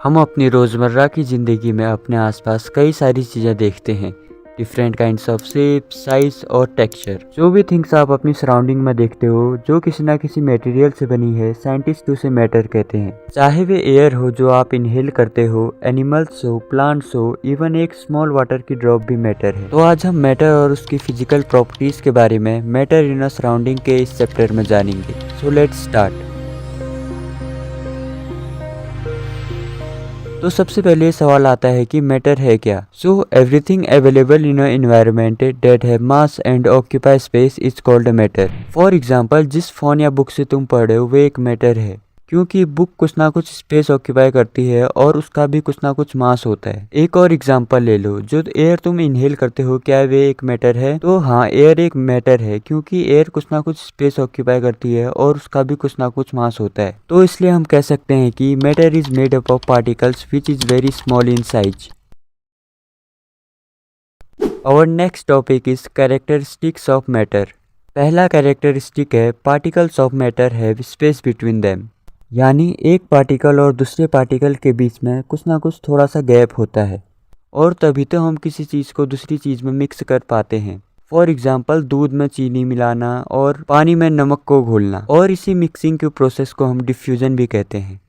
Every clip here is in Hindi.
हम अपनी रोज़मर्रा की ज़िंदगी में अपने आसपास कई सारी चीज़ें देखते हैं। Different kinds of shape, size और टेक्सचर। जो भी थिंग्स आप अपनी सराउंडिंग में देखते हो जो किसी ना किसी मटेरियल से बनी है, साइंटिस्ट उसे मैटर कहते हैं। चाहे वे एयर हो जो आप इनहेल करते हो, एनिमल्स हो, प्लांट्स हो, इवन एक स्मॉल वाटर की ड्रॉप भी मैटर है। तो आज हम मैटर और उसकी फिजिकल प्रॉपर्टीज के बारे में मैटर इन सराउंडिंग के इस चैप्टर में जानेंगे। So let's start. तो सबसे पहले सवाल आता है कि मैटर है क्या। So everything available in environment that have mass and occupy space is called matter. For example, जिस फोन या बुक से तुम पढ़ रहे हो वो एक मैटर है, क्योंकि बुक कुछ ना कुछ स्पेस ऑक्यूपाई करती है और उसका भी कुछ ना कुछ मास होता है। एक और एग्जांपल ले लो, जो एयर तुम इनहेल करते हो, क्या वे एक मैटर है? तो हाँ, एयर एक मैटर है, क्योंकि एयर कुछ ना कुछ स्पेस ऑक्यूपाई करती है और उसका भी कुछ ना कुछ मास होता है। तो इसलिए हम कह सकते हैं कि matter is made up of particles which is very small in size. Our next topic is characteristics of matter. पहला कैरेक्टरिस्टिक है particles of matter have space between them. यानी एक पार्टिकल और दूसरे पार्टिकल के बीच में कुछ ना कुछ थोड़ा सा गैप होता है, और तभी तो हम किसी चीज़ को दूसरी चीज़ में मिक्स कर पाते हैं। फॉर एग्जाम्पल, दूध में चीनी मिलाना और पानी में नमक को घोलना, और इसी मिक्सिंग के प्रोसेस को हम डिफ्यूजन भी कहते हैं।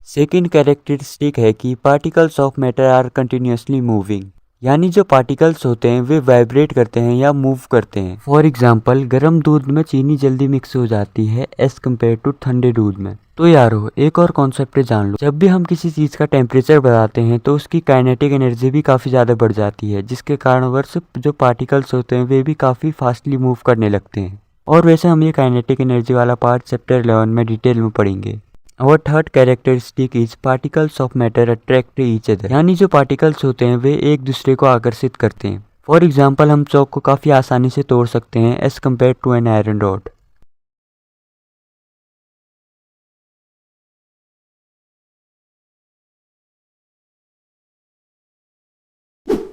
सेकेंड कैरेक्टरिस्टिक है कि particles of matter are continuously moving. यानी जो पार्टिकल्स होते हैं वे वाइब्रेट करते हैं या मूव करते हैं। फॉर एग्जाम्पल, गर्म दूध में चीनी जल्दी मिक्स हो जाती है एज कम्पेयर टू ठंडे दूध में। तो यारो, एक और कॉन्सेप्ट जान लो, जब भी हम किसी चीज़ का टेम्परेचर बढ़ाते हैं तो उसकी काइनेटिक एनर्जी भी काफ़ी ज़्यादा बढ़ जाती है, जिसके कारणवश जो पार्टिकल्स होते हैं वे भी काफ़ी फास्टली मूव करने लगते हैं। और वैसे हम ये काइनेटिक एनर्जी वाला पार्ट चैप्टर 11 में डिटेल में पढ़ेंगे। और third characteristic is particles of matter attract each other. यानी जो पार्टिकल्स होते हैं वे एक दूसरे को आकर्षित करते हैं। फॉर एग्जाम्पल, हम चौक को काफ़ी आसानी से तोड़ सकते हैं as compare to an iron rod.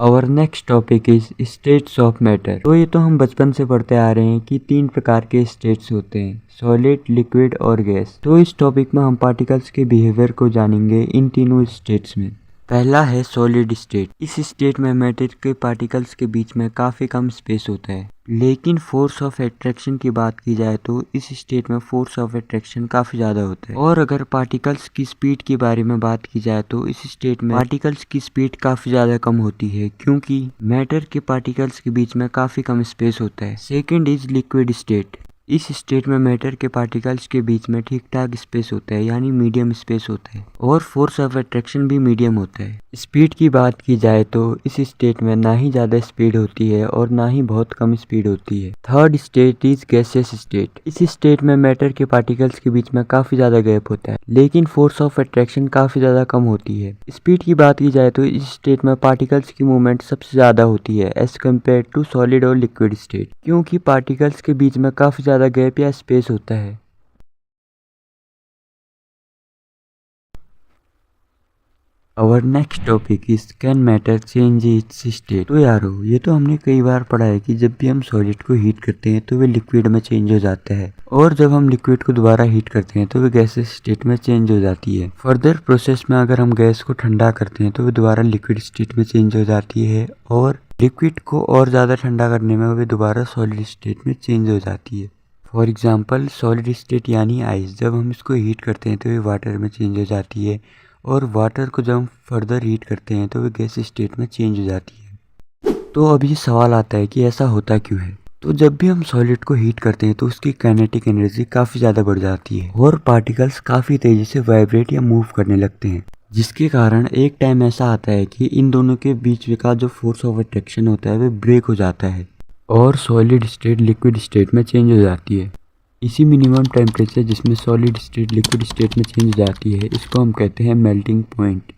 और next topic is states of matter. तो ये तो हम बचपन से पढ़ते आ रहे हैं कि 3 प्रकार के स्टेट्स होते हैं, सॉलिड, लिक्विड और गैस। तो इस टॉपिक में हम पार्टिकल्स के बिहेवियर को जानेंगे इन तीनों स्टेट्स में। पहला है सॉलिड स्टेट। इस स्टेट में मैटर के पार्टिकल्स के बीच में काफ़ी कम स्पेस होता है, लेकिन फोर्स ऑफ अट्रैक्शन की बात की जाए तो इस स्टेट में फोर्स ऑफ अट्रैक्शन काफ़ी ज़्यादा होता है। और अगर पार्टिकल्स की स्पीड के बारे में बात की जाए तो इस स्टेट में पार्टिकल्स की स्पीड काफ़ी ज़्यादा कम होती है, क्योंकि मैटर के पार्टिकल्स के बीच में काफ़ी कम स्पेस होता है। Second is liquid state. इस स्टेट में मैटर के पार्टिकल्स के बीच में ठीक ठाक स्पेस होता है, यानी मीडियम स्पेस होता है, और फोर्स ऑफ अट्रैक्शन भी मीडियम होता है। स्पीड की बात की जाए तो इस स्टेट में ना ही ज़्यादा स्पीड होती है और ना ही बहुत कम स्पीड होती है। Third state is gaseous state. इस स्टेट में मैटर के पार्टिकल्स के बीच में काफ़ी ज़्यादा गैप होता है, लेकिन फोर्स ऑफ अट्रैक्शन काफ़ी ज़्यादा कम होती है। स्पीड की बात की जाए तो इस स्टेट में पार्टिकल्स की मूवमेंट सबसे ज़्यादा होती है एज कम्पेयर टू सॉलिड और लिक्विड स्टेट, क्योंकि पार्टिकल्स के बीच में काफ़ी ज़्यादा गैप या स्पेस होता है। और next topic is can matter change it's state. तो यारो, ये तो हमने कई बार पढ़ा है कि जब भी हम सॉलिड को हीट करते हैं तो वे लिक्विड में चेंज हो जाता है, और जब हम लिक्विड को दोबारा हीट करते हैं तो वे गैसेस स्टेट में चेंज हो जाती है। फर्दर प्रोसेस में अगर हम गैस को ठंडा करते हैं तो वे दोबारा लिक्विड स्टेट में चेंज हो जाती है, और लिक्विड को और ज़्यादा ठंडा करने में वे दोबारा सॉलिड स्टेट में चेंज हो जाती है। फॉर एग्जाम्पल, सॉलिड स्टेट यानी आइस, जब हम इसको हीट करते हैं तो ये वाटर में चेंज हो जाती है, और वाटर को जब हम फर्दर हीट करते हैं तो वो गैस स्टेट में चेंज हो जाती है। तो अब ये सवाल आता है कि ऐसा होता क्यों है। तो जब भी हम सॉलिड को हीट करते हैं तो उसकी काइनेटिक एनर्जी काफ़ी ज़्यादा बढ़ जाती है, और पार्टिकल्स काफ़ी तेज़ी से वाइब्रेट या मूव करने लगते हैं, जिसके कारण एक टाइम ऐसा आता है कि इन दोनों के बीच का जो फोर्स ऑफ अट्रैक्शन होता है वो ब्रेक हो जाता है, और सॉलिड स्टेट लिक्विड स्टेट में चेंज हो जाती है। इसी मिनिमम टेम्परेचर जिसमें सॉलिड स्टेट लिक्विड स्टेट में चेंज हो जाती है, इसको हम कहते हैं melting point.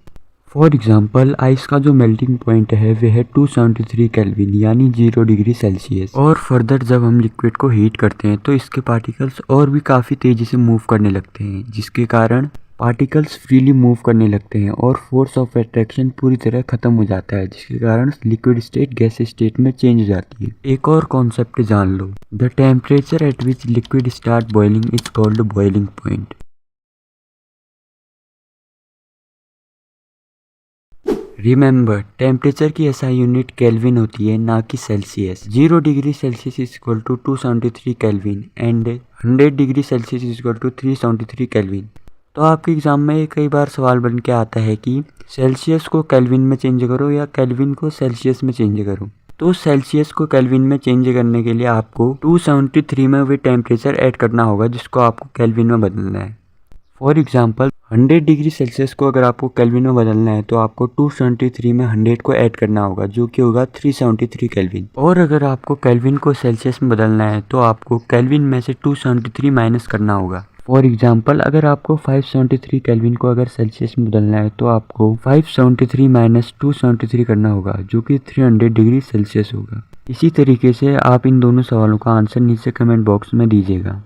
For example, ice का जो मेल्टिंग पॉइंट है वह है 273 केल्विन, यानी 0 डिग्री सेल्सियस। और फर्दर जब हम लिक्विड को हीट करते हैं तो इसके पार्टिकल्स और भी काफ़ी तेज़ी से मूव करने लगते हैं, जिसके कारण पार्टिकल्स फ्रीली मूव करने लगते हैं और फोर्स ऑफ अट्रैक्शन पूरी तरह खत्म हो जाता है, जिसके कारण लिक्विड स्टेट गैस स्टेट में चेंज हो जाती है। एक और कॉन्सेप्ट जान लो, the temperature at which liquid start boiling is called boiling point. Remember, temperature की एसआई यूनिट केल्विन होती है, ना कि celsius. 0 degree celsius is equal to 273 kelvin and 100 degree celsius is equal to 373 kelvin. तो आपके एग्जाम में कई बार सवाल बन के आता है कि सेल्सियस को केल्विन में चेंज करो या केल्विन को सेल्सियस में चेंज करो। तो सेल्सियस को केल्विन में चेंज करने के लिए आपको 273 में वही टेम्परेचर ऐड करना होगा जिसको आपको केल्विन में बदलना है। फॉर एग्जांपल 100 डिग्री सेल्सियस को अगर आपको केल्विन में बदलना है तो आपको 273 में 100 को ऐड करना होगा जो कि होगा 373 केल्विन। और अगर आपको केल्विन को सेल्सियस में बदलना है तो आपको केल्विन में से 273 माइनस करना होगा। फॉर एग्जाम्पल अगर आपको 573 केल्विन को अगर सेल्सियस में बदलना है तो आपको 573 माइनस 273 करना होगा जो कि 300 डिग्री सेल्सियस होगा। इसी तरीके से आप इन दोनों सवालों का आंसर नीचे कमेंट बॉक्स में दीजिएगा।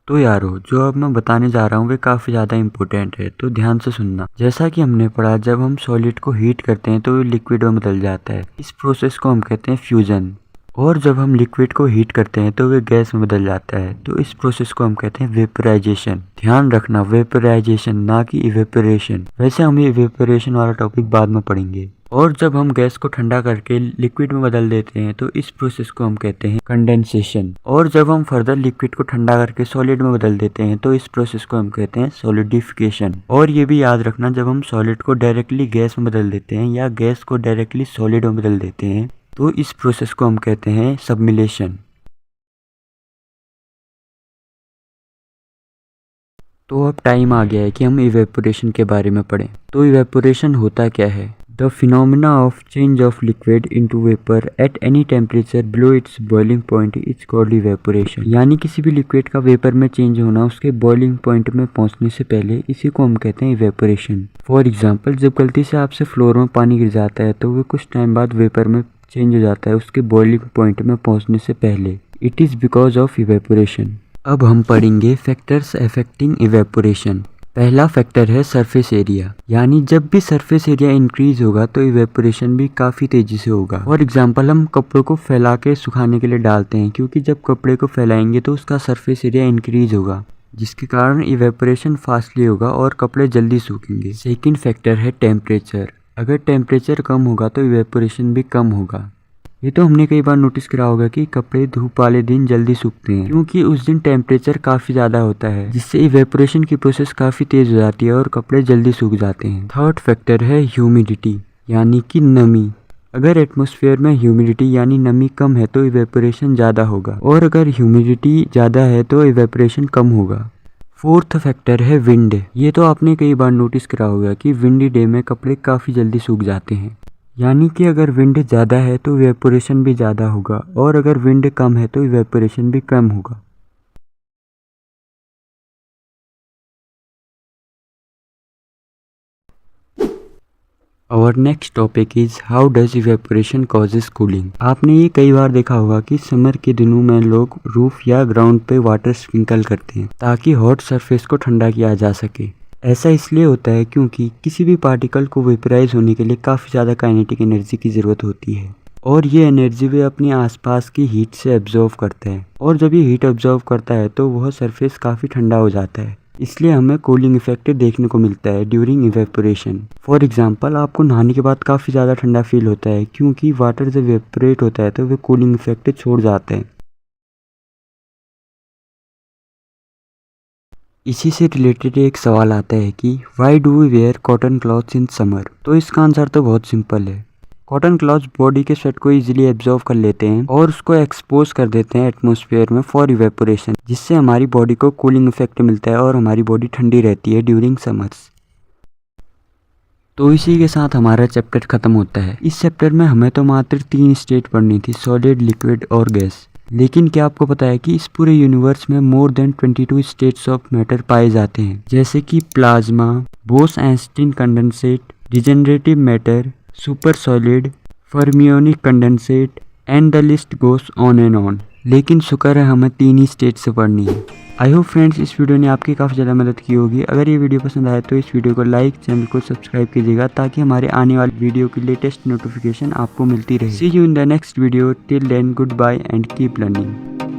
तो यारो, जो अब मैं बताने जा रहा हूँ वे काफ़ी ज़्यादा इंपॉर्टेंट है, तो ध्यान से सुनना। जैसा कि हमने पढ़ा, जब हम सॉलिड को हीट करते हैं तो वो लिक्विड में बदल जाता है। इस प्रोसेस को हम कहते हैं फ्यूजन। और जब हम लिक्विड को हीट करते हैं तो वे गैस में बदल जाता है, तो इस प्रोसेस को हम कहते हैं वेपराइजेशन। ध्यान रखना, वेपराइजेशन, ना कि इवेपोरेशन। वैसे हम ये इवेपोरेशन वाला टॉपिक बाद में पढ़ेंगे। और जब हम गैस को ठंडा करके लिक्विड में बदल देते हैं तो इस प्रोसेस को हम कहते हैं कंडेंसेशन। और जब हम फर्दर लिक्विड को ठंडा करके सॉलिड में बदल देते हैं तो इस प्रोसेस को हम कहते हैं सॉलिडिफिकेशन। और ये भी याद रखना, जब हम सॉलिड को डायरेक्टली गैस में बदल देते हैं या गैस को डायरेक्टली सॉलिड में बदल देते हैं तो इस प्रोसेस को हम कहते हैं सबमिलेशन। तो अब टाइम आ गया है कि हम इवेपोरेशन के बारे में पढ़ें। तो इवेपोरेशन होता क्या है? The phenomena of change of liquid into vapour at any temperature below it's boiling point is called evaporation. यानी किसी भी लिक्विड का वेपर में चेंज होना उसके बॉइलिंग पॉइंट में पहुंचने से पहले, इसी को हम कहते हैं इवेपोरेशन। फॉर एग्जाम्पल, जब गलती से आपसे फ्लोर में पानी गिर जाता है तो वो कुछ टाइम बाद वेपर में चेंज हो जाता है उसके बॉइलिंग पॉइंट में पहुंचने से पहले। It is because of evaporation. अब हम पढ़ेंगे फैक्टर्स अफेक्टिंग इवेपोरेशन। पहला फैक्टर है सरफेस एरिया, यानी जब भी सरफेस एरिया इंक्रीज होगा तो इवेपोरेशन भी काफ़ी तेज़ी से होगा। फॉर एग्जांपल, हम कपड़ों को फैला के सुखाने के लिए डालते हैं, क्योंकि जब कपड़े को फैलाएंगे तो उसका सरफेस एरिया इंक्रीज होगा, जिसके कारण इवेपोरेशन फास्टली होगा और कपड़े जल्दी सूखेंगे। सेकेंड फैक्टर है टेम्परेचर। अगर टेम्परेचर कम होगा तो इवेपोरेशन भी कम होगा। ये तो हमने कई बार नोटिस करा होगा कि कपड़े धूप वाले दिन जल्दी सूखते हैं, क्योंकि उस दिन टेम्परेचर काफ़ी ज़्यादा होता है, जिससे इवेपोरेशन की प्रोसेस काफ़ी तेज़ हो जाती है और कपड़े जल्दी सूख जाते हैं। थर्ड फैक्टर है ह्यूमिडिटी, यानी कि नमी। अगर एटमॉस्फेयर में ह्यूमिडिटी यानी नमी कम है तो इवेपोरेशन ज़्यादा होगा, और अगर ह्यूमिडिटी ज़्यादा है तो इवेपोरेशन कम होगा। फोर्थ फैक्टर है विंड। ये तो आपने कई बार नोटिस करा होगा कि विंडी डे में कपड़े काफ़ी जल्दी सूख जाते हैं, यानी कि अगर विंड ज़्यादा है तो इवेपोरेशन भी ज़्यादा होगा, और अगर विंड कम है तो इवेपोरेशन भी कम होगा। Our next topic is how does evaporation causes cooling। आपने ये कई बार देखा होगा कि समर के दिनों में लोग रूफ या ग्राउंड पे वाटर स्प्रिंकल करते हैं ताकि हॉट सरफेस को ठंडा किया जा सके। ऐसा इसलिए होता है क्योंकि किसी भी पार्टिकल को वेपराइज होने के लिए काफ़ी ज़्यादा काइनेटिक एनर्जी की ज़रूरत होती है, और ये एनर्जी वे अपने आसपास की हीट से एब्जॉर्व करता है, और जब ये हीट एब्जॉर्व करता है तो वह सरफेस काफ़ी ठंडा हो जाता है। इसलिए हमें कूलिंग इफेक्ट देखने को मिलता है ड्यूरिंग इवेपोरेशन। फॉर एग्जांपल, आपको नहाने के बाद काफ़ी ज़्यादा ठंडा फील होता है, क्योंकि वाटर जब वेपोरेट होता है तो वे कूलिंग इफेक्ट छोड़ जाते हैं। इसी से रिलेटेड एक सवाल आता है कि why do we wear cotton clothes in summer. तो इसका आंसर तो बहुत सिंपल है। कॉटन क्लॉथ्स बॉडी के स्वेट को इजीली एब्जॉर्व कर लेते हैं और उसको एक्सपोज कर देते हैं एटमॉस्फेयर में फॉर इवेपोरेशन, जिससे हमारी बॉडी को कूलिंग इफेक्ट मिलता है और हमारी बॉडी ठंडी रहती है ड्यूरिंग समर्स। तो इसी के साथ हमारा चैप्टर खत्म होता है। इस चैप्टर में हमें तो मात्र 3 स्टेट पढ़नी थी, सॉलिड, लिक्विड और गैस। लेकिन क्या आपको पता है कि इस पूरे यूनिवर्स में more than 22 states of matter पाए जाते हैं, जैसे कि plasma, Bose Einstein condensate, degenerative matter, super solid, fermionic condensate and the list goes on and on. लेकिन शुक्र है हमें 3 ही स्टेट से पढ़नी है। आई होप फ्रेंड्स इस वीडियो ने आपकी काफ़ी ज़्यादा मदद की होगी। अगर ये वीडियो पसंद आए तो इस वीडियो को लाइक, चैनल को सब्सक्राइब कीजिएगा ताकि हमारे आने वाली वीडियो की लेटेस्ट नोटिफिकेशन आपको मिलती रहे। See you in the next video. Till then good bye and keep learning.